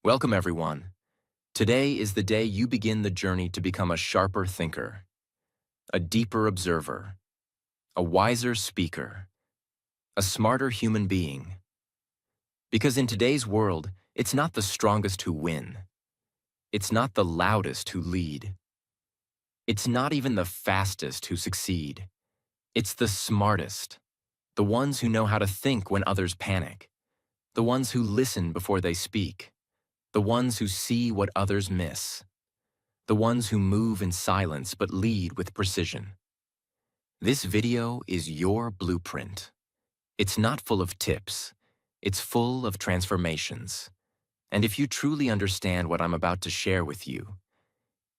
Welcome, everyone. Today is the day you begin the journey to become a sharper thinker, a deeper observer, a wiser speaker, a smarter human being. Because in today's world, it's not the strongest who win. It's not the loudest who lead. It's not even the fastest who succeed. It's the smartest, the ones who know how to think when others panic, the ones who listen before they speak, the ones who see what others miss, the ones who move in silence but lead with precision. This video is your blueprint. It's not full of tips. It's full of transformations. And if you truly understand what I'm about to share with you,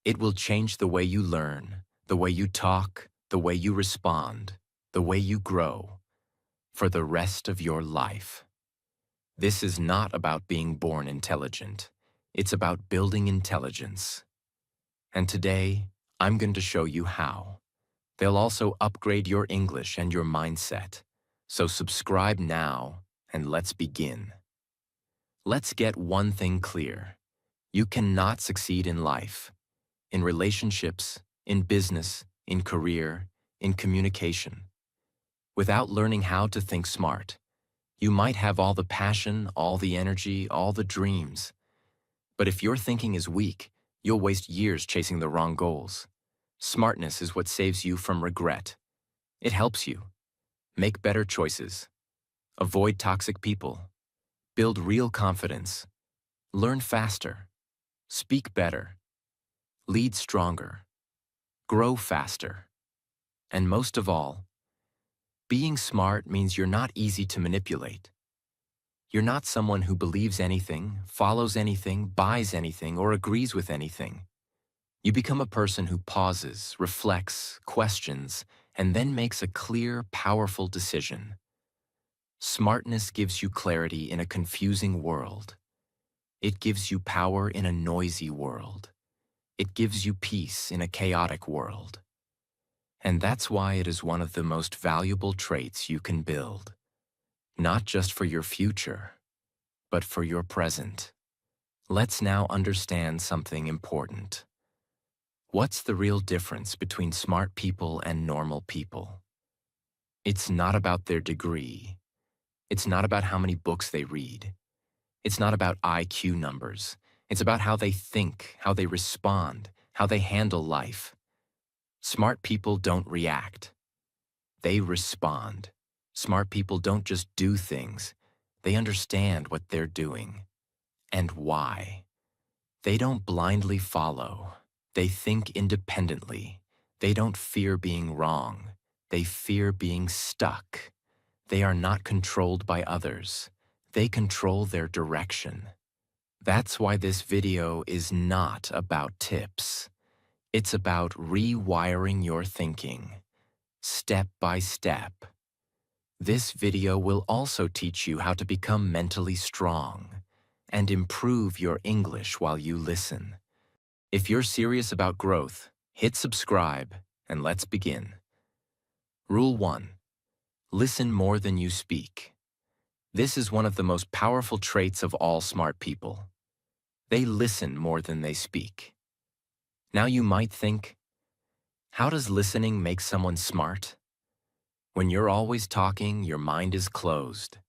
it will change the way you learn, the way you talk, the way you respond, the way you grow, for the rest of your life. This is not about being born intelligent. It's about building intelligence. And today, I'm going to show you how. They'll also upgrade your English and your mindset. So subscribe now, and let's begin. Let's get one thing clear. You cannot succeed in life, in relationships, in business, in career, in communication, without learning how to think smart. You might have all the passion, all the energy, all the dreams. But if your thinking is weak, you'll waste years chasing the wrong goals. Smartness is what saves you from regret. It helps you make better choices, avoid toxic people, build real confidence, learn faster, speak better, lead stronger, grow faster. And most of all, being smart means you're not easy to manipulate. You're not someone who believes anything, follows anything, buys anything, or agrees with anything. You become a person who pauses, reflects, questions, and then makes a clear, powerful decision. Smartness gives you clarity in a confusing world. It gives you power in a noisy world. It gives you peace in a chaotic world. And that's why it is one of the most valuable traits you can build, not just for your future, but for your present. Let's now understand something important. What's the real difference between smart people and normal people? It's not about their degree. It's not about how many books they read. It's not about IQ numbers. It's about how they think, how they respond, how they handle life. Smart people don't react. They respond. Smart people don't just do things. They understand what they're doing and why. They don't blindly follow. They think independently. They don't fear being wrong. They fear being stuck. They are not controlled by others. They control their direction. That's why this video is not about tips. It's about rewiring your thinking, step by step. This video will also teach you how to become mentally strong and improve your English while you listen. If you're serious about growth, hit subscribe and let's begin. Rule 1. Listen more than you speak. This is one of the most powerful traits of all smart people. They listen more than they speak. Now you might think, how does listening make someone smart? When you're always talking, your mind is closed.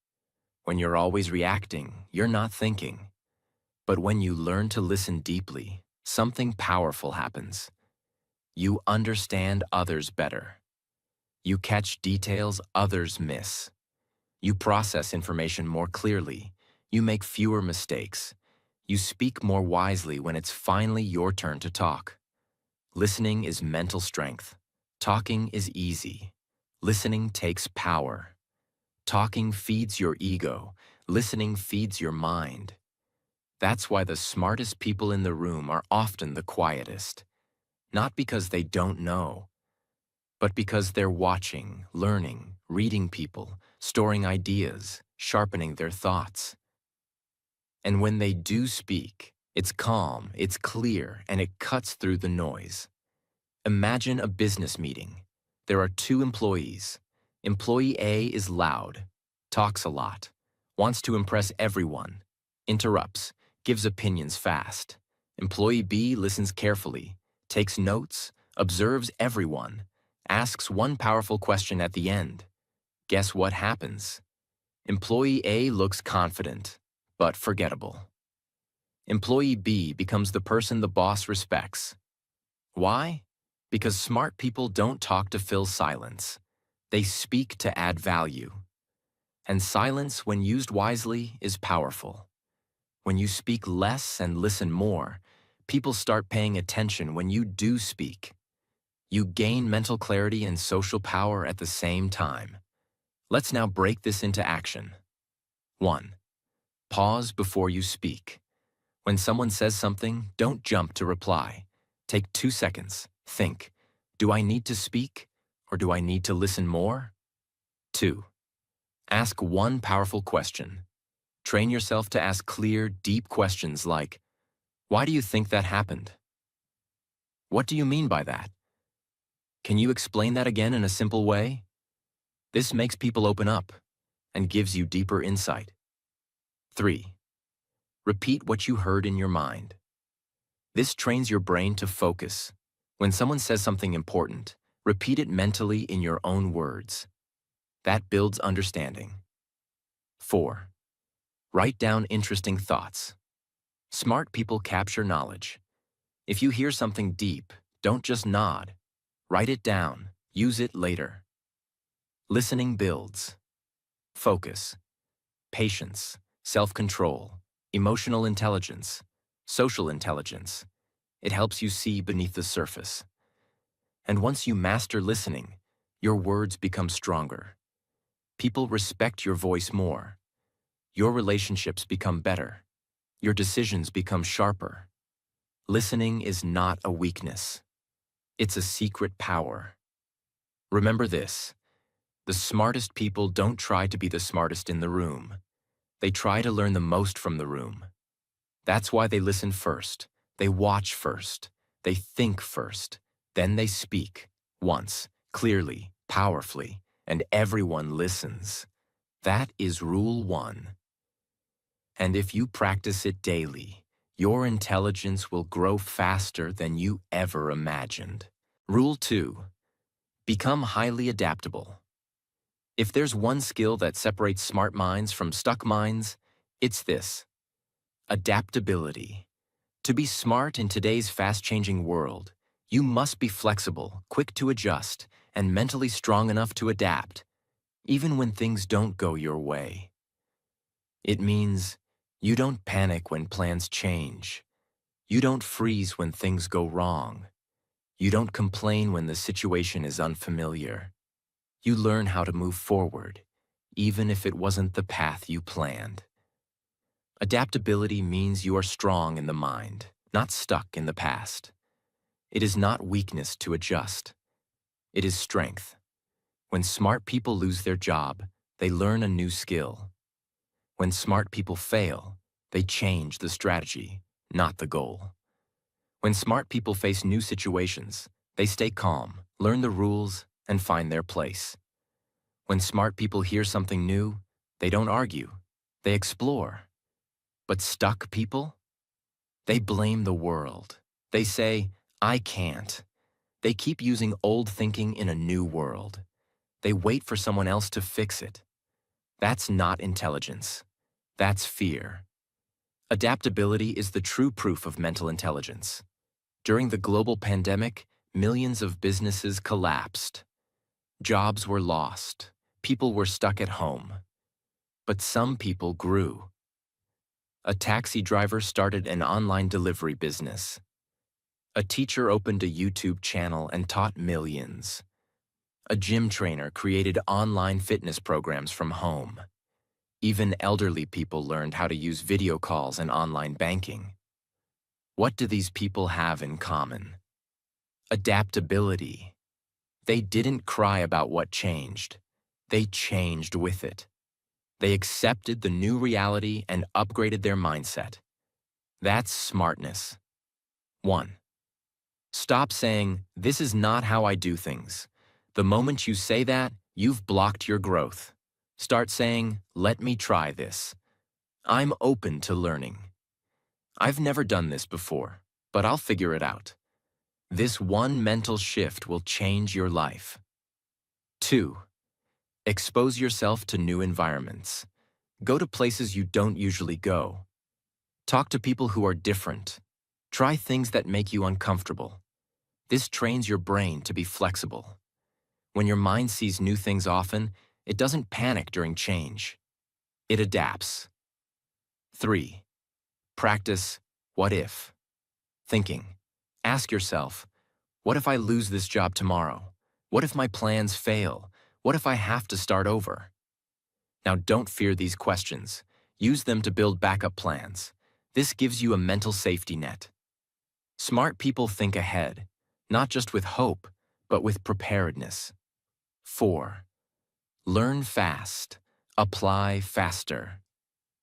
When you're always reacting, you're not thinking. But when you learn to listen deeply, something powerful happens. You understand others better. You catch details others miss. You process information more clearly. You make fewer mistakes. You speak more wisely when it's finally your turn to talk. Listening is mental strength. Talking is easy. Listening takes power. Talking feeds your ego. Listening feeds your mind. That's why the smartest people in the room are often the quietest. Not because they don't know, but because they're watching, learning, reading people, storing ideas, sharpening their thoughts. And when they do speak, it's calm, it's clear, and it cuts through the noise. Imagine a business meeting. There are two employees. Employee A is loud, talks a lot, wants to impress everyone, interrupts, gives opinions fast. Employee B listens carefully, takes notes, observes everyone, asks one powerful question at the end. Guess what happens? Employee A looks confident, but forgettable. Employee B becomes the person the boss respects. Why? Because smart people don't talk to fill silence. They speak to add value. And silence, when used wisely, is powerful. When you speak less and listen more, people start paying attention when you do speak. You gain mental clarity and social power at the same time. Let's now break this into action. 1. Pause before you speak. When someone says something, don't jump to reply. Take 2 seconds. Think, do I need to speak or do I need to listen more? 2. Ask one powerful question. Train yourself to ask clear, deep questions like, why do you think that happened? What do you mean by that? Can you explain that again in a simple way? This makes people open up and gives you deeper insight. 3. Repeat what you heard in your mind. This trains your brain to focus. When someone says something important, repeat it mentally in your own words. That builds understanding. 4. Write down interesting thoughts. Smart people capture knowledge. If you hear something deep, don't just nod. Write it down. Use it later. Listening builds focus, patience, self-control, emotional intelligence, social intelligence. It helps you see beneath the surface. And once you master listening, your words become stronger. People respect your voice more. Your relationships become better. Your decisions become sharper. Listening is not a weakness. It's a secret power. Remember this: the smartest people don't try to be the smartest in the room. They try to learn the most from the room. That's why they listen first. They watch first. They think first. Then they speak, once, clearly, powerfully, and everyone listens. That is Rule 1. And if you practice it daily, your intelligence will grow faster than you ever imagined. Rule 2. Become highly adaptable. If there's one skill that separates smart minds from stuck minds, it's this: adaptability. To be smart in today's fast-changing world, you must be flexible, quick to adjust, and mentally strong enough to adapt, even when things don't go your way. It means you don't panic when plans change. You don't freeze when things go wrong. You don't complain when the situation is unfamiliar. You learn how to move forward, even if it wasn't the path you planned. Adaptability means you are strong in the mind, not stuck in the past. It is not weakness to adjust. It is strength. When smart people lose their job, they learn a new skill. When smart people fail, they change the strategy, not the goal. When smart people face new situations, they stay calm, learn the rules, and find their place. When smart people hear something new, they don't argue, they explore. But stuck people? They blame the world. They say, I can't. They keep using old thinking in a new world. They wait for someone else to fix it. That's not intelligence. That's fear. Adaptability is the true proof of mental intelligence. During the global pandemic, millions of businesses collapsed. Jobs were lost. People were stuck at home. But some people grew. A taxi driver started an online delivery business. A teacher opened a YouTube channel and taught millions. A gym trainer created online fitness programs from home. Even elderly people learned how to use video calls and online banking. What do these people have in common? Adaptability. They didn't cry about what changed. They changed with it. They accepted the new reality and upgraded their mindset. That's smartness. 1. Stop saying, "This is not how I do things." The moment you say that, you've blocked your growth. Start saying, "Let me try this. I'm open to learning." I've never done this before, but I'll figure it out. This one mental shift will change your life. 2. Expose yourself to new environments. Go to places you don't usually go. Talk to people who are different. Try things that make you uncomfortable. This trains your brain to be flexible. When your mind sees new things often, it doesn't panic during change. It adapts. 3. Practice what if thinking. Ask yourself, what if I lose this job tomorrow? What if my plans fail? What if I have to start over? Now don't fear these questions. Use them to build backup plans. This gives you a mental safety net. Smart people think ahead, not just with hope, but with preparedness. 4. Learn fast. Apply faster.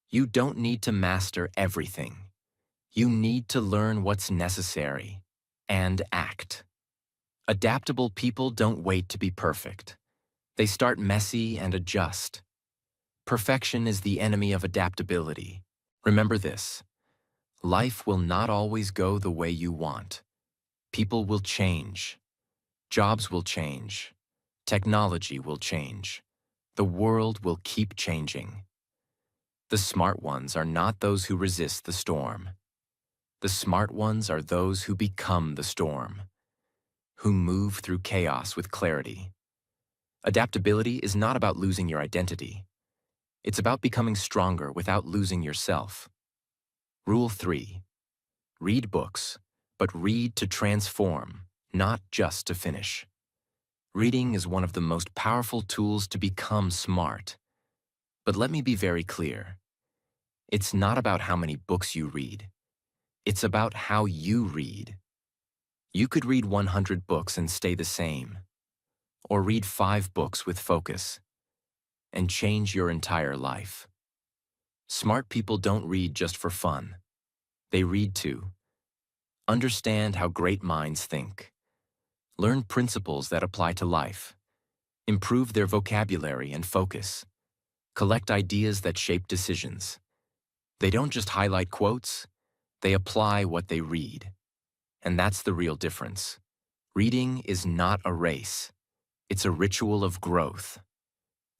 You don't need to master everything. You need to learn what's necessary and act. Adaptable people don't wait to be perfect. They start messy and adjust. Perfection is the enemy of adaptability. Remember this: life will not always go the way you want. People will change. Jobs will change. Technology will change. The world will keep changing. The smart ones are not those who resist the storm. The smart ones are those who become the storm, who move through chaos with clarity. Adaptability is not about losing your identity. It's about becoming stronger without losing yourself. Rule 3. Read books, but read to transform, not just to finish. Reading is one of the most powerful tools to become smart. But let me be very clear. It's not about how many books you read. It's about how you read. You could read 100 books and stay the same, or read 5 books with focus and change your entire life. Smart people don't read just for fun. They read to understand how great minds think, learn principles that apply to life, improve their vocabulary and focus, collect ideas that shape decisions. They don't just highlight quotes, they apply what they read. And that's the real difference. Reading is not a race. It's a ritual of growth.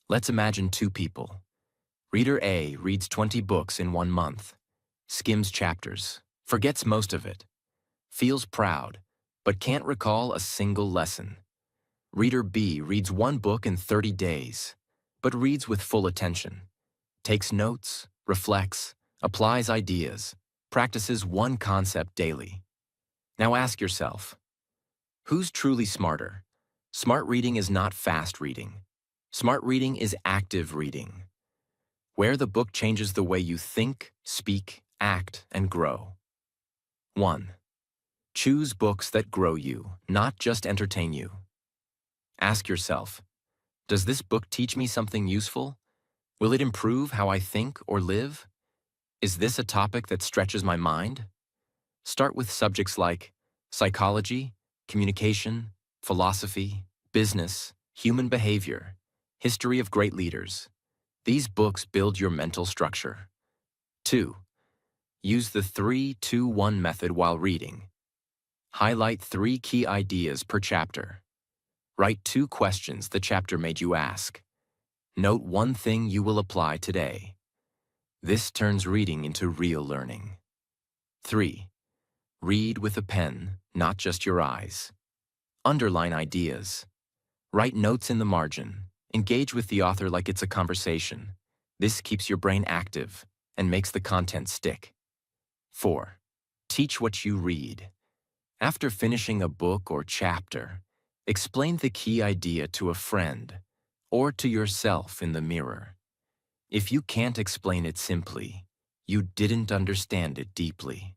Let's imagine 2 people. Reader A reads 20 books in 1 month, skims chapters, forgets most of it, feels proud, but can't recall a single lesson. Reader B reads 1 book in 30 days, but reads with full attention, takes notes, reflects, applies ideas, practices 1 concept daily. Now ask yourself, who's truly smarter? Smart reading is not fast reading. Smart reading is active reading, where the book changes the way you think, speak, act, and grow. 1. Choose books that grow you, not just entertain you. Ask yourself, does this book teach me something useful? Will it improve how I think or live? Is this a topic that stretches my mind? Start with subjects like psychology, communication, philosophy, business, human behavior, history of great leaders. These books build your mental structure. 2. Use the 3-2-1 method while reading. Highlight 3 key ideas per chapter. Write 2 questions the chapter made you ask. Note 1 thing you will apply today. This turns reading into real learning. 3. Read with a pen, not just your eyes. Underline ideas. Write notes in the margin. Engage with the author like it's a conversation. This keeps your brain active and makes the content stick. 4. Teach what you read. After finishing a book or chapter, explain the key idea to a friend or to yourself in the mirror. If you can't explain it simply, you didn't understand it deeply.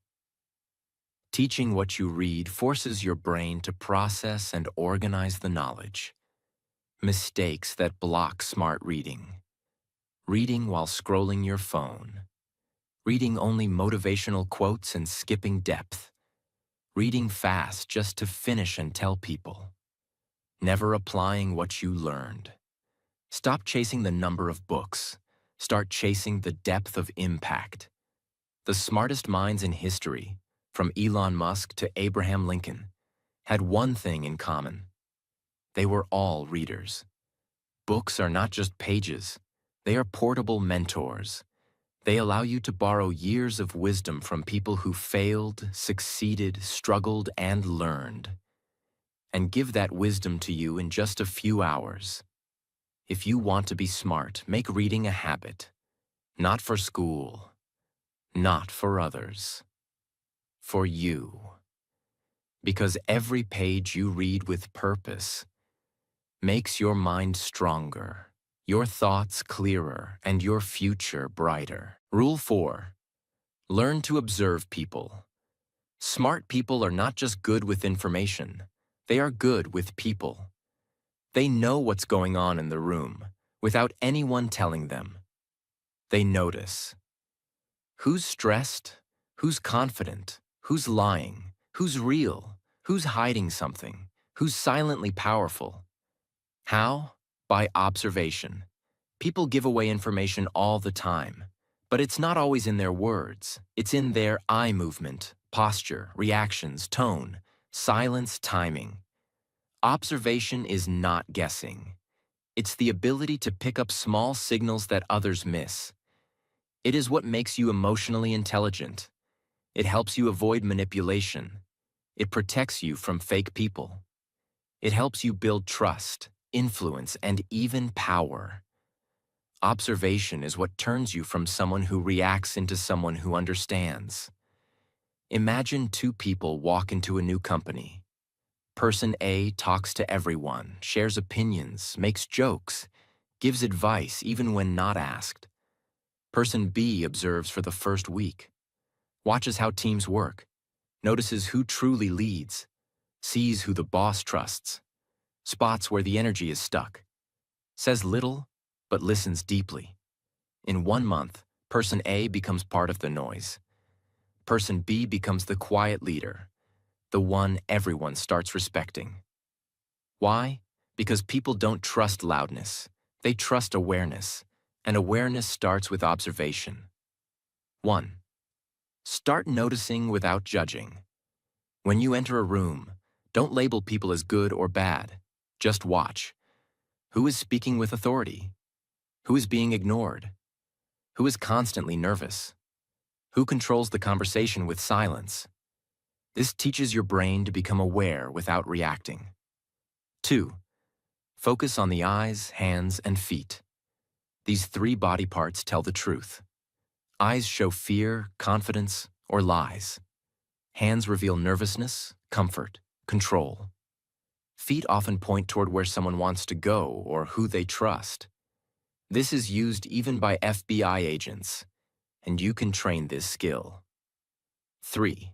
Teaching what you read forces your brain to process and organize the knowledge. Mistakes that block smart reading. Reading while scrolling your phone. Reading only motivational quotes and skipping depth. Reading fast just to finish and tell people. Never applying what you learned. Stop chasing the number of books. Start chasing the depth of impact. The smartest minds in history, from Elon Musk to Abraham Lincoln, had one thing in common. They were all readers. Books are not just pages. They are portable mentors. They allow you to borrow years of wisdom from people who failed, succeeded, struggled, and learned, and give that wisdom to you in just a few hours. If you want to be smart, make reading a habit. Not for school, not for others, for you. Because every page you read with purpose makes your mind stronger, your thoughts clearer, and your future brighter. Rule 4. Learn to observe people. Smart people are not just good with information, they are good with people. They know what's going on in the room without anyone telling them. They notice. Who's stressed? Who's confident? Who's lying? Who's real? Who's hiding something? Who's silently powerful? How? By observation. People give away information all the time, but it's not always in their words. It's in their eye movement, posture, reactions, tone, silence, timing. Observation is not guessing. It's the ability to pick up small signals that others miss. It is what makes you emotionally intelligent. It helps you avoid manipulation. It protects you from fake people. It helps you build trust, influence, and even power. Observation is what turns you from someone who reacts into someone who understands. Imagine two people walk into a new company. Person A talks to everyone, shares opinions, makes jokes, gives advice even when not asked. Person B observes for the first week, watches how teams work, notices who truly leads, sees who the boss trusts, spots where the energy is stuck, says little but listens deeply. In 1 month, Person A becomes part of the noise. Person B becomes the quiet leader, the one everyone starts respecting. Why? Because people don't trust loudness. They trust awareness, and awareness starts with observation. 1. Start noticing without judging. When you enter a room, don't label people as good or bad. Just watch. Who is speaking with authority? Who is being ignored? Who is constantly nervous? Who controls the conversation with silence? This teaches your brain to become aware without reacting. 2. Focus on the eyes, hands, and feet. These 3 body parts tell the truth. Eyes show fear, confidence, or lies. Hands reveal nervousness, comfort, control. Feet often point toward where someone wants to go or who they trust. This is used even by FBI agents, and you can train this skill. 3.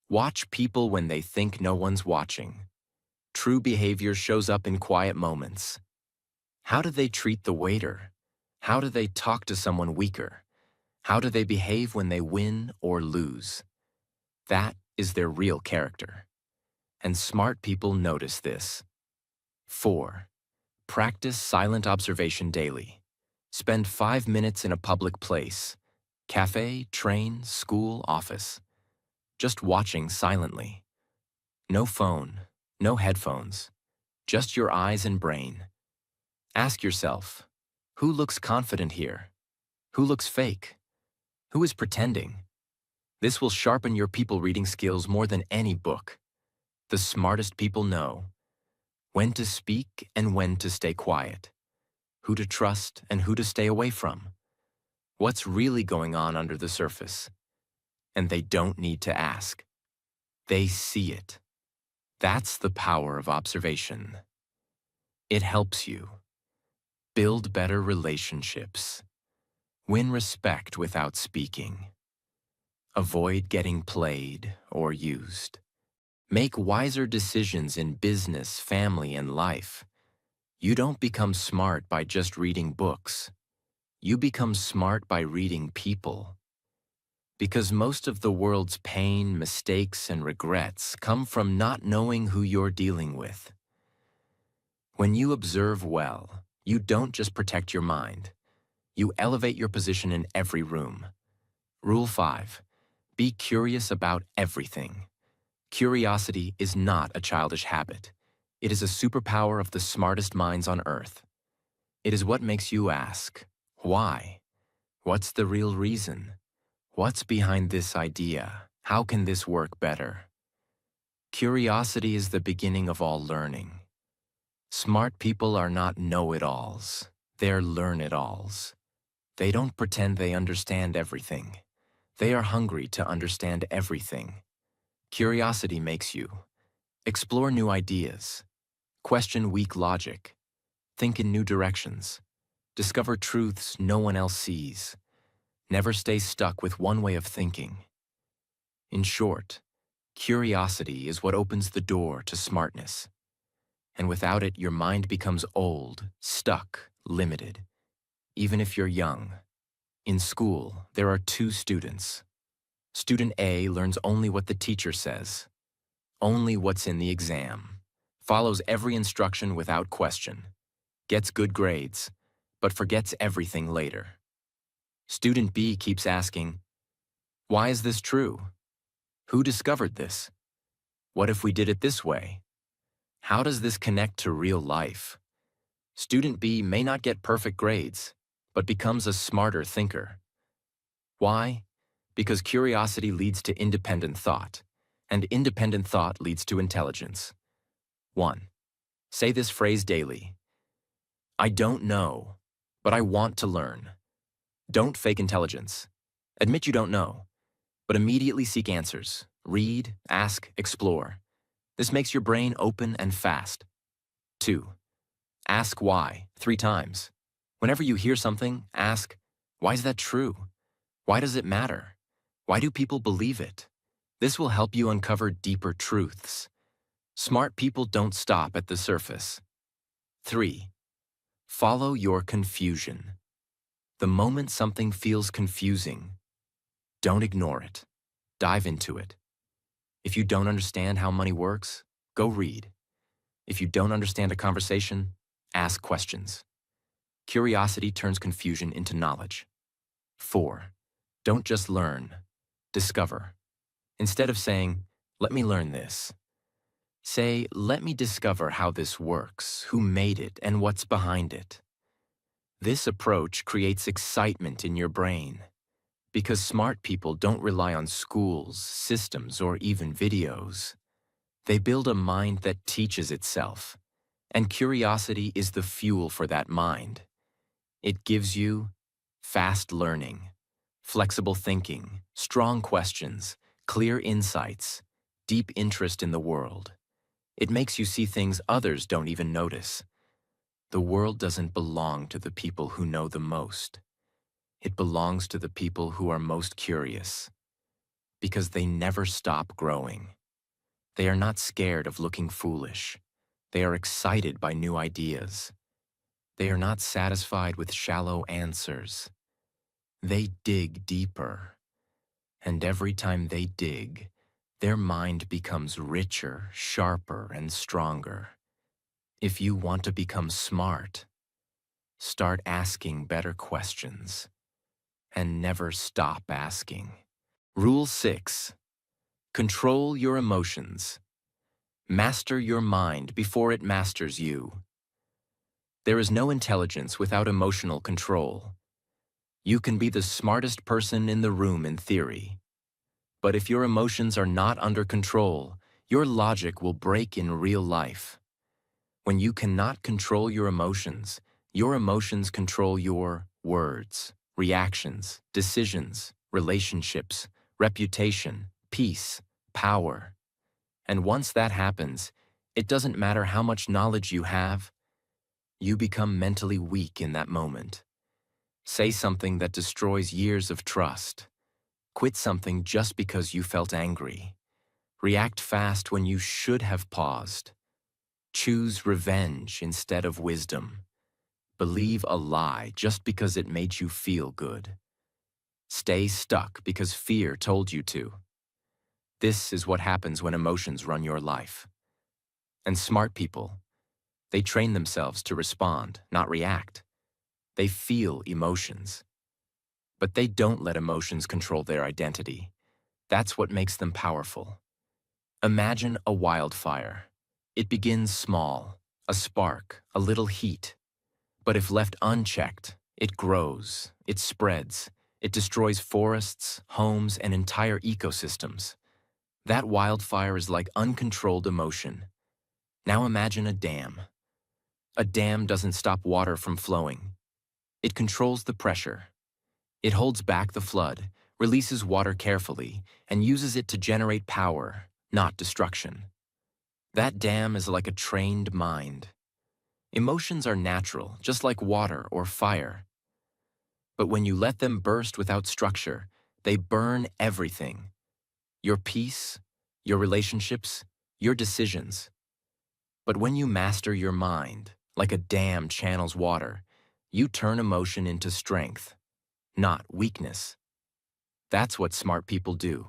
Watch people when they think no one's watching. True behavior shows up in quiet moments. How do they treat the waiter? How do they talk to someone weaker? How do they behave when they win or lose? That is their real character. And smart people notice this. 4. Practice silent observation daily. Spend 5 minutes in a public place, cafe, train, school, office, just watching silently. No phone, no headphones, just your eyes and brain. Ask yourself, who looks confident here? Who looks fake? Who is pretending? This will sharpen your people reading skills more than any book. The smartest people know when to speak and when to stay quiet, who to trust and who to stay away from, what's really going on under the surface. And they don't need to ask. They see it. That's the power of observation. It helps you build better relationships, win respect without speaking, avoid getting played or used, make wiser decisions in business, family, and life. You don't become smart by just reading books. You become smart by reading people. Because most of the world's pain, mistakes, and regrets come from not knowing who you're dealing with. When you observe well, you don't just protect your mind. You elevate your position in every room. Rule 5. Be curious about everything. Curiosity is not a childish habit. It is a superpower of the smartest minds on Earth. It is what makes you ask, why? What's the real reason? What's behind this idea? How can this work better? Curiosity is the beginning of all learning. Smart people are not know-it-alls. They're learn-it-alls. They don't pretend they understand everything. They are hungry to understand everything. Curiosity makes you explore new ideas, question weak logic, think in new directions, discover truths no one else sees, never stay stuck with one way of thinking. In short, curiosity is what opens the door to smartness. And without it, your mind becomes old, stuck, limited, even if you're young. In school, there are two students. Student A learns only what the teacher says, only what's in the exam, follows every instruction without question, gets good grades, but forgets everything later. Student B keeps asking, why is this true? Who discovered this? What if we did it this way? How does this connect to real life? Student B may not get perfect grades, but becomes a smarter thinker. Why? Because curiosity leads to independent thought, and independent thought leads to intelligence. 1. Say this phrase daily. I don't know, but I want to learn. Don't fake intelligence. Admit you don't know, but immediately seek answers. Read, ask, explore. This makes your brain open and fast. 2. Ask why 3 times. Whenever you hear something, ask, why is that true? Why does it matter? Why do people believe it? This will help you uncover deeper truths. Smart people don't stop at the surface. 3. Follow your confusion. The moment something feels confusing, don't ignore it. Dive into it. If you don't understand how money works, go read. If you don't understand a conversation, ask questions. Curiosity turns confusion into knowledge. 4. Don't just learn, discover. Instead of saying, let me learn this, say, let me discover how this works, who made it, and what's behind it. This approach creates excitement in your brain, because smart people don't rely on schools, systems, or even videos. They build a mind that teaches itself, and curiosity is the fuel for that mind. It gives you fast learning, flexible thinking, strong questions, clear insights, deep interest in the world. It makes you see things others don't even notice. The world doesn't belong to the people who know the most. It belongs to the people who are most curious, because they never stop growing. They are not scared of looking foolish. They are excited by new ideas. They are not satisfied with shallow answers. They dig deeper. And every time they dig, their mind becomes richer, sharper, and stronger. If you want to become smart, start asking better questions and never stop asking. Rule 6. Control your emotions. Master your mind before it masters you. There is no intelligence without emotional control. You can be the smartest person in the room in theory, but if your emotions are not under control, your logic will break in real life. When you cannot control your emotions control your words, reactions, decisions, relationships, reputation, peace, power. And once that happens, it doesn't matter how much knowledge you have, you become mentally weak in that moment. Say something that destroys years of trust. Quit something just because you felt angry. React fast when you should have paused. Choose revenge instead of wisdom. Believe a lie just because it made you feel good. Stay stuck because fear told you to. This is what happens when emotions run your life. And smart people, they train themselves to respond, not react. They feel emotions. But they don't let emotions control their identity. That's what makes them powerful. Imagine a wildfire. It begins small, a spark, a little heat. But if left unchecked, it grows, it spreads, it destroys forests, homes, and entire ecosystems. That wildfire is like uncontrolled emotion. Now imagine a dam. A dam doesn't stop water from flowing. It controls the pressure. It holds back the flood, releases water carefully, and uses it to generate power, not destruction. That dam is like a trained mind. Emotions are natural, just like water or fire. But when you let them burst without structure, they burn everything. Your peace, your relationships, your decisions. But when you master your mind, like a dam channels water, you turn emotion into strength, not weakness. That's what smart people do.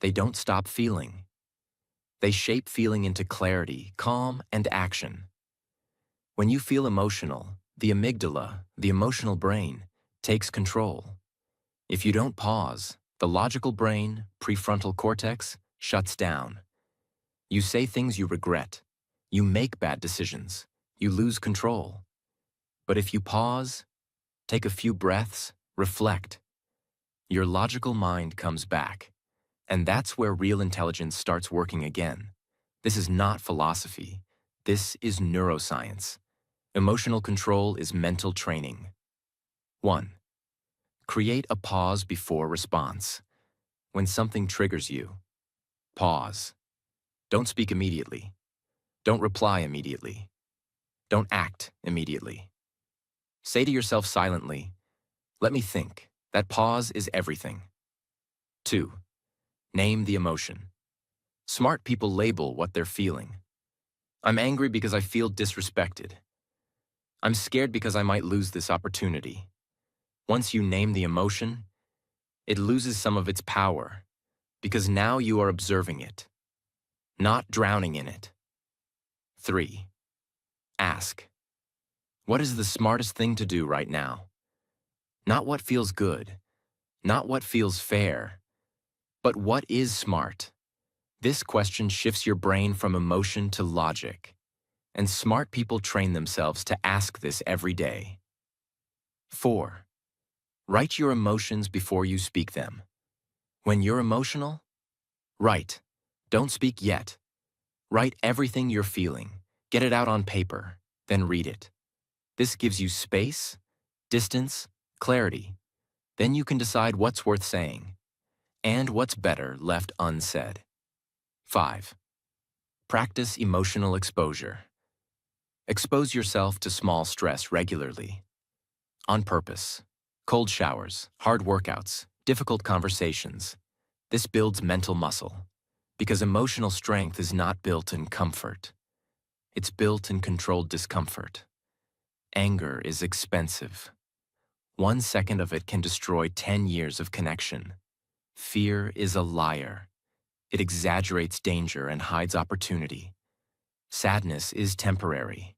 They don't stop feeling. They shape feeling into clarity, calm, and action. When you feel emotional, the amygdala, the emotional brain, takes control. If you don't pause, the logical brain, prefrontal cortex, shuts down. You say things you regret. You make bad decisions. You lose control. But if you pause, take a few breaths, reflect, your logical mind comes back. And that's where real intelligence starts working again. This is not philosophy. This is neuroscience. Emotional control is mental training. 1. Create a pause before response. When something triggers you, pause. Don't speak immediately. Don't reply immediately. Don't act immediately. Say to yourself silently, "Let me think." That pause is everything. 2. Name the emotion. Smart people label what they're feeling. I'm angry because I feel disrespected. I'm scared because I might lose this opportunity. Once you name the emotion, it loses some of its power, because now you are observing it, not drowning in it. 3. Ask. What is the smartest thing to do right now? Not what feels good, not what feels fair, but what is smart? This question shifts your brain from emotion to logic, and smart people train themselves to ask this every day. 4. Write your emotions before you speak them. When you're emotional, write. Don't speak yet. Write everything you're feeling. Get it out on paper, then read it. This gives you space, distance, clarity. Then you can decide what's worth saying and what's better left unsaid. 5. Practice emotional exposure. Expose yourself to small stress regularly. On purpose. Cold showers, hard workouts, difficult conversations. This builds mental muscle, because emotional strength is not built in comfort. It's built in controlled discomfort. Anger is expensive. 1 second of it can destroy 10 years of connection. Fear is a liar. It exaggerates danger and hides opportunity. Sadness is temporary,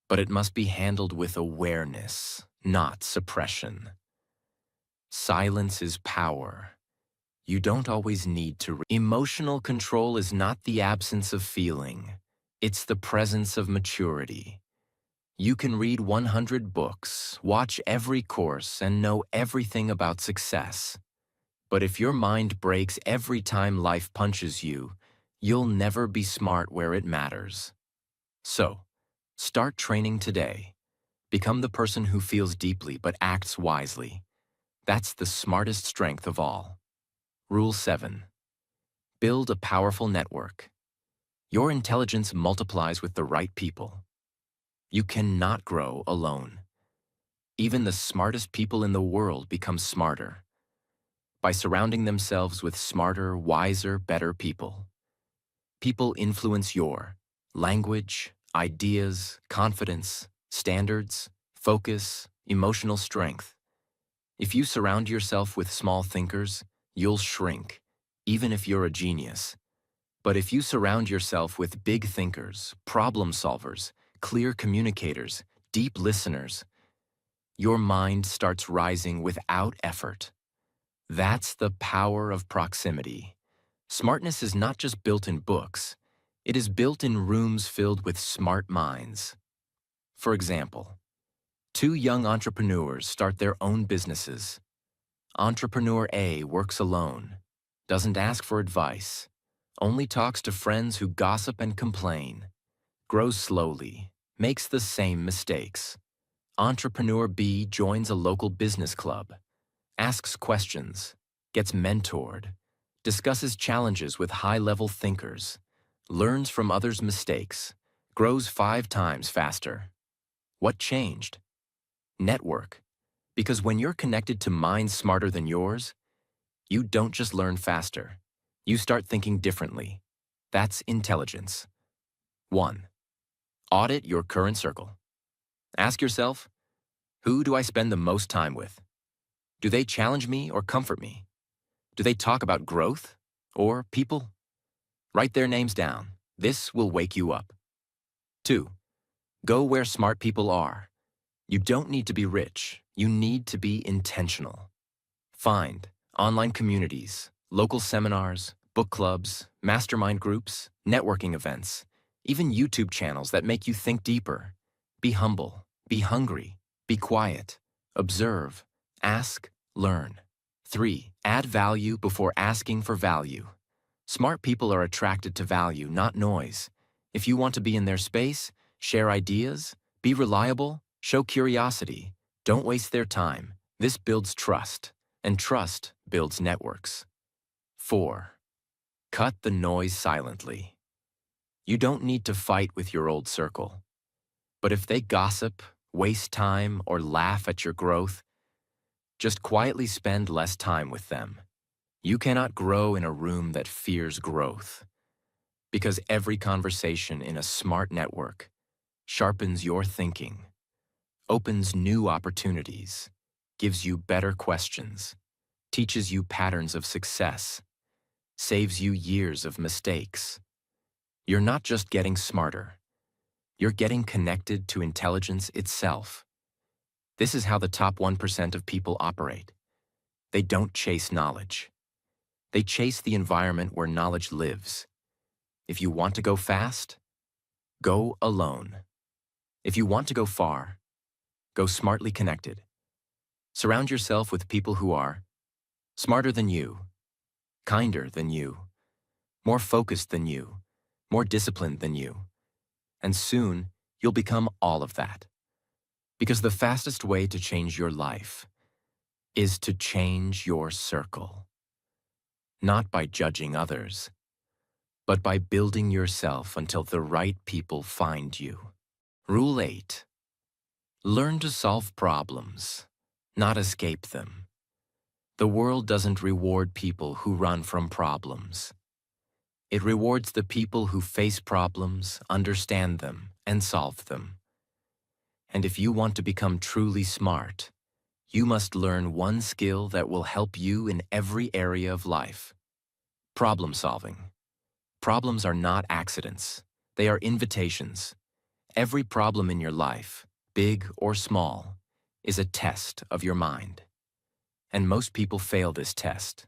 but it must be handled with awareness, not suppression. Silence is power. You don't always need to. Emotional control is not the absence of feeling. It's the presence of maturity. You can read 100 books, watch every course, and know everything about success. But if your mind breaks every time life punches you, you'll never be smart where it matters. So, start training today. Become the person who feels deeply but acts wisely. That's the smartest strength of all. Rule 7. Build a powerful network. Your intelligence multiplies with the right people. You cannot grow alone. Even the smartest people in the world become smarter by surrounding themselves with smarter, wiser, better people. People influence your language, ideas, confidence, standards, focus, emotional strength. If you surround yourself with small thinkers, you'll shrink, even if you're a genius. But if you surround yourself with big thinkers, problem solvers, clear communicators, deep listeners, Your mind starts rising without effort. That's the power of proximity. Smartness is not just built in books. It is built in rooms filled with smart minds. For example, two young entrepreneurs start their own businesses. Entrepreneur A works alone, doesn't ask for advice, only talks to friends who gossip and complain, grows slowly, makes the same mistakes. Entrepreneur B joins a local business club, asks questions, gets mentored, discusses challenges with high-level thinkers, learns from others' mistakes, grows 5 times faster. What changed? Network. Because when you're connected to minds smarter than yours, you don't just learn faster. You start thinking differently. That's intelligence. 1. Audit your current circle. Ask yourself, who do I spend the most time with? Do they challenge me or comfort me? Do they talk about growth or people? Write their names down. This will wake you up. 2. Go where smart people are. You don't need to be rich. You need to be intentional. Find online communities, local seminars, book clubs, mastermind groups, networking events, even YouTube channels that make you think deeper. Be humble, be hungry, be quiet, observe, ask, learn. 3. Add value before asking for value. Smart people are attracted to value, not noise. If you want to be in their space, share ideas, be reliable, show curiosity. Don't waste their time. This builds trust, and trust builds networks. 4. Cut the noise silently. You don't need to fight with your old circle. But if they gossip, waste time, or laugh at your growth, just quietly spend less time with them. You cannot grow in a room that fears growth, because every conversation in a smart network sharpens your thinking, opens new opportunities, gives you better questions, teaches you patterns of success, saves you years of mistakes. You're not just getting smarter, you're getting connected to intelligence itself. This is how the top 1% of people operate. They don't chase knowledge. They chase the environment where knowledge lives. If you want to go fast, go alone. If you want to go far, go smartly connected. Surround yourself with people who are smarter than you, kinder than you, more focused than you, more disciplined than you. And soon, you'll become all of that. Because the fastest way to change your life is to change your circle. Not by judging others, but by building yourself until the right people find you. Rule 8. Learn to solve problems, not escape them. The world doesn't reward people who run from problems. It rewards the people who face problems, understand them, and solve them. And if you want to become truly smart, you must learn one skill that will help you in every area of life. Problem solving. Problems are not accidents. They are invitations. Every problem in your life, big or small, is a test of your mind. And most people fail this test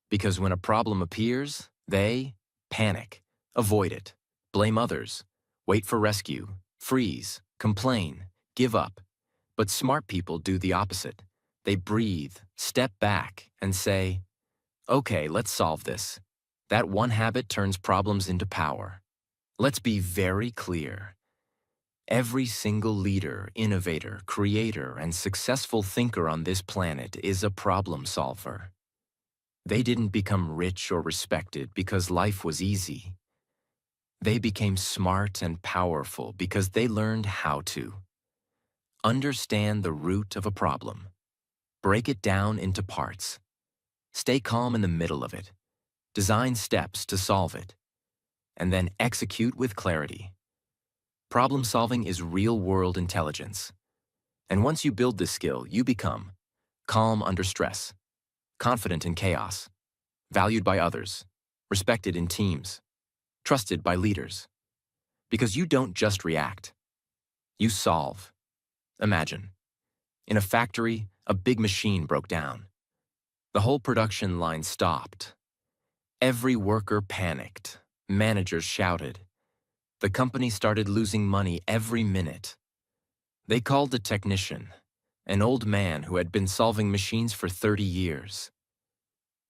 because when a problem appears, they panic, avoid it, blame others, wait for rescue, freeze, complain, give up. But smart people do the opposite. They breathe, step back, and say, okay, let's solve this. That one habit turns problems into power. Let's be very clear. Every single leader, innovator, creator, and successful thinker on this planet is a problem solver. They didn't become rich or respected because life was easy. They became smart and powerful because they learned how to. Understand the root of a problem. Break it down into parts. Stay calm in the middle of it. Design steps to solve it. And then execute with clarity. Problem solving is real-world intelligence. And once you build this skill, you become calm under stress, confident in chaos, valued by others, respected in teams, trusted by leaders. Because you don't just react. You solve. Imagine In a factory, a big machine broke down. The whole production line stopped. Every worker panicked. Managers shouted. The company started losing money every minute. They called a technician, an old man who had been solving machines for 30 years.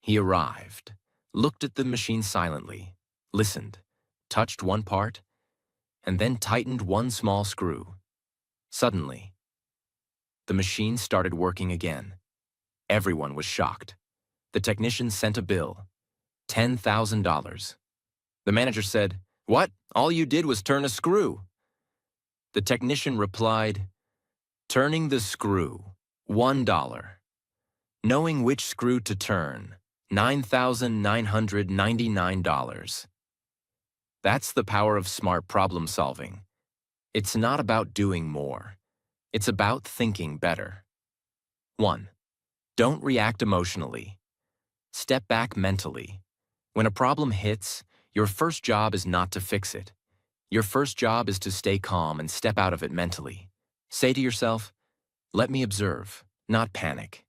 He arrived, looked at the machine silently, listened, touched one part, and then tightened one small screw. Suddenly, the machine started working again. Everyone was shocked. The technician sent a bill, $10,000. The manager said, "What? All you did was turn a screw." The technician replied, "Turning the screw, $1. Knowing which screw to turn, $9,999. That's the power of smart problem solving. It's not about doing more. It's about thinking better. 1. Don't react emotionally. Step back mentally. When a problem hits, your first job is not to fix it. Your first job is to stay calm and step out of it mentally. Say to yourself, "Let me observe, not panic.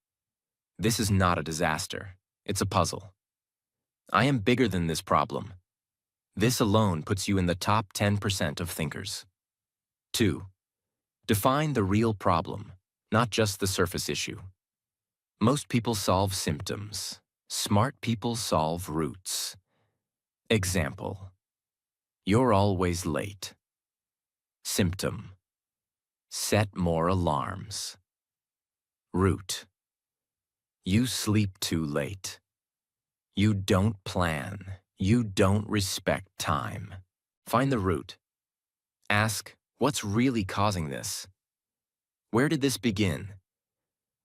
This is not a disaster. It's a puzzle. I am bigger than this problem." This alone puts you in the top 10% of thinkers. 2. Define the real problem, not just the surface issue. Most people solve symptoms. Smart people solve roots. Example: you're always late. Symptom: set more alarms. Root: you sleep too late. You don't plan. You don't respect time. Find the root. Ask, what's really causing this? Where did this begin?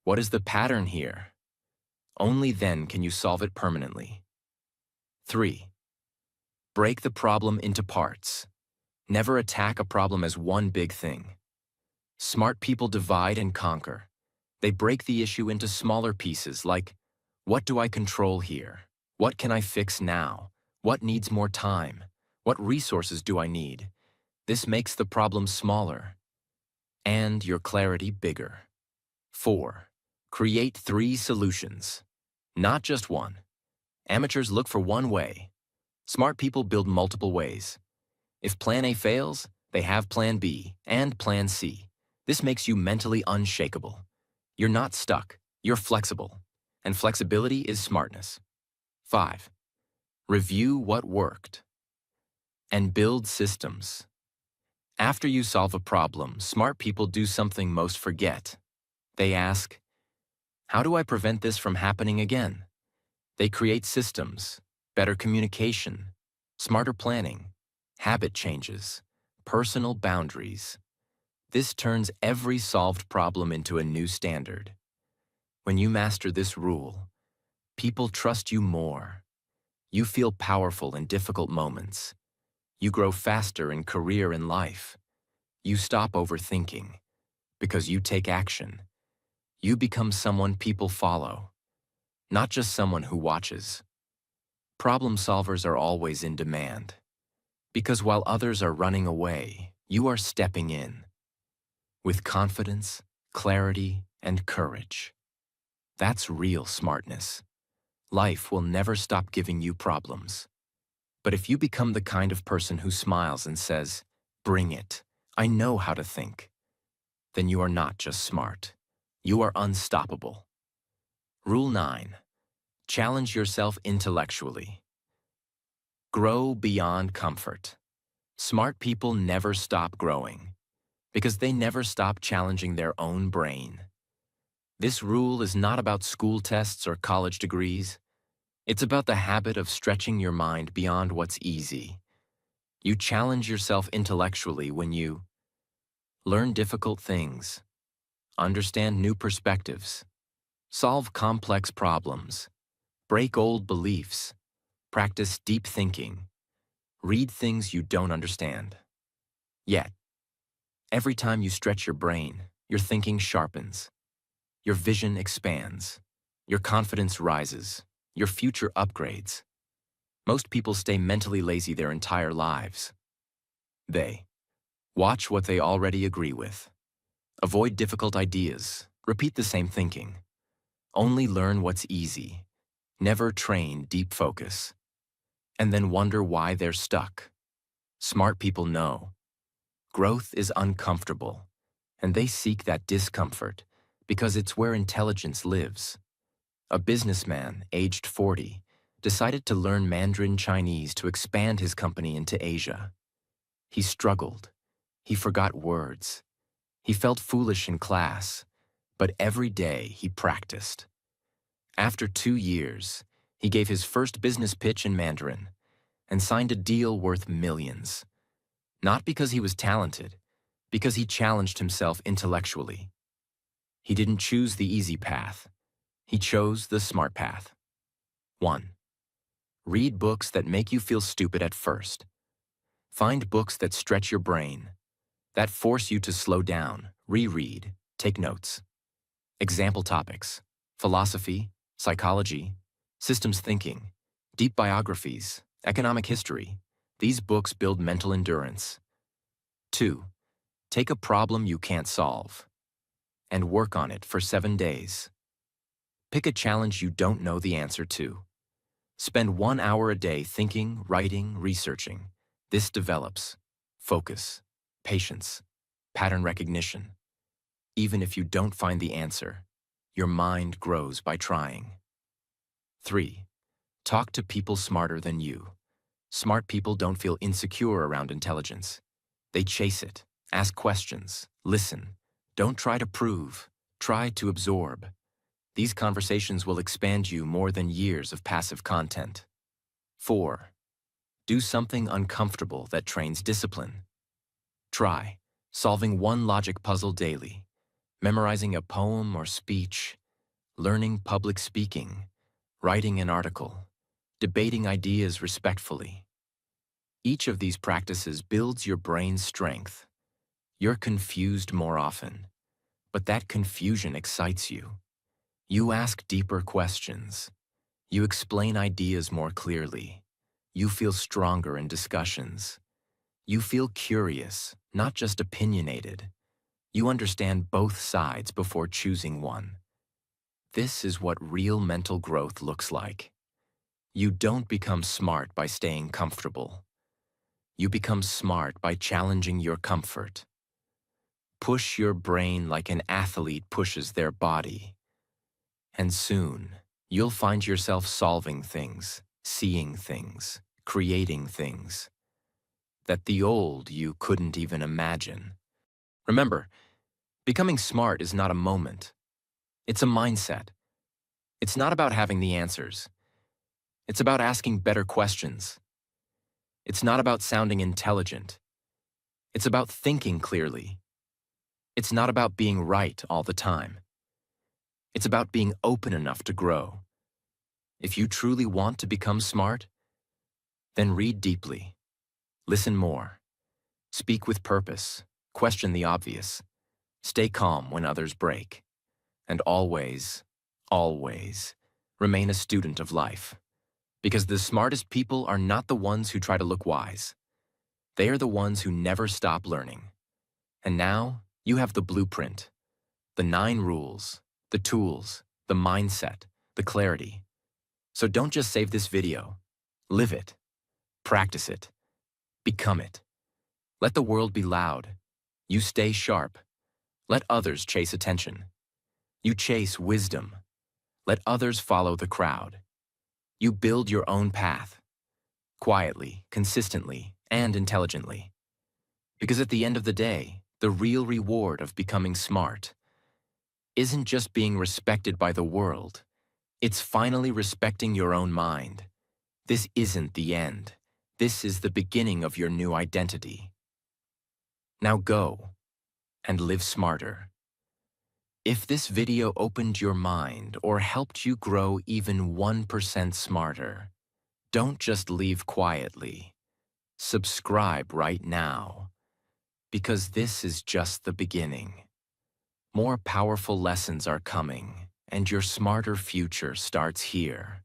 What is the pattern here? Only then can you solve it permanently. 3. Break the problem into parts. Never attack a problem as one big thing. Smart people divide and conquer. They break the issue into smaller pieces like, what do I control here? What can I fix now? What needs more time? What resources do I need? This makes the problem smaller and your clarity bigger. 4. Create 3 solutions, not just one. Amateurs look for one way. Smart people build multiple ways. If Plan A fails, they have Plan B and Plan C. This makes you mentally unshakable. You're not stuck, you're flexible. And flexibility is smartness. 5. Review what worked. And build systems. After you solve a problem, smart people do something most forget. They ask, how do I prevent this from happening again? They create systems, better communication, smarter planning, habit changes, personal boundaries. This turns every solved problem into a new standard. When you master this rule, people trust you more. You feel powerful in difficult moments. You grow faster in career and life. You stop overthinking because you take action. You become someone people follow, not just someone who watches. Problem solvers are always in demand because while others are running away, you are stepping in with confidence, clarity, and courage. That's real smartness. Life will never stop giving you problems. But if you become the kind of person who smiles and says, "Bring it, I know how to think," then you are not just smart. You are unstoppable. Rule 9. Challenge yourself intellectually. Grow beyond comfort. Smart people never stop growing because they never stop challenging their own brain. This rule is not about school tests or college degrees. It's about the habit of stretching your mind beyond what's easy. You challenge yourself intellectually when you learn difficult things, understand new perspectives, solve complex problems, break old beliefs, practice deep thinking, read things you don't understand. Yet, every time you stretch your brain, your thinking sharpens, your vision expands, your confidence rises, your future upgrades. Most people stay mentally lazy their entire lives. They watch what they already agree with, avoid difficult ideas, Repeat the same thinking. Only learn what's easy. Never train deep focus. And then wonder why they're stuck. Smart people know. Growth is uncomfortable, and they seek that discomfort because it's where intelligence lives. A businessman, aged 40, decided to learn Mandarin Chinese to expand his company into Asia. He struggled. He forgot words. He felt foolish in class, but every day he practiced. After 2 years, he gave his first business pitch in Mandarin and signed a deal worth millions. Not because he was talented, because he challenged himself intellectually. He didn't choose the easy path. He chose the smart path. 1. Read books that make you feel stupid at first. Find books that stretch your brain, that force you to slow down, reread, take notes. Example topics: philosophy, psychology, systems thinking, deep biographies, economic history. These books build mental endurance. 2. Take a problem you can't solve and work on it for 7 days. Pick a challenge you don't know the answer to. Spend 1 hour a day thinking, writing, researching. This develops focus, patience, pattern recognition. Even if you don't find the answer, your mind grows by trying. 3. Talk to people smarter than you. Smart people don't feel insecure around intelligence. They chase it, ask questions, listen. Don't try to prove, try to absorb. These conversations will expand you more than years of passive content. 4. Do something uncomfortable that trains discipline. Try solving one logic puzzle daily, memorizing a poem or speech, learning public speaking, writing an article, debating ideas respectfully. Each of these practices builds your brain's strength. You're confused more often, but that confusion excites you. You ask deeper questions. You explain ideas more clearly. You feel stronger in discussions. You feel curious, not just opinionated. You understand both sides before choosing one. This is what real mental growth looks like. You don't become smart by staying comfortable. You become smart by challenging your comfort. Push your brain like an athlete pushes their body. And soon, you'll find yourself solving things, seeing things, creating things that the old you couldn't even imagine. Remember, becoming smart is not a moment. It's a mindset. It's not about having the answers. It's about asking better questions. It's not about sounding intelligent. It's about thinking clearly. It's not about being right all the time. It's about being open enough to grow. If you truly want to become smart, then read deeply, listen more, speak with purpose, question the obvious, stay calm when others break, and always, always remain a student of life. Because the smartest people are not the ones who try to look wise. They are the ones who never stop learning. And now you have the blueprint, the 9 rules, the tools, the mindset, the clarity. So don't just save this video. Live it. Practice it. Become it. Let the world be loud. You stay sharp. Let others chase attention. You chase wisdom. Let others follow the crowd. You build your own path. Quietly, consistently, and intelligently. Because at the end of the day, the real reward of becoming smart isn't just being respected by the world. It's finally respecting your own mind. This isn't the end. This is the beginning of your new identity. Now go and live smarter. If this video opened your mind or helped you grow even 1% smarter, don't just leave quietly. Subscribe right now, because this is just the beginning. More powerful lessons are coming, and your smarter future starts here.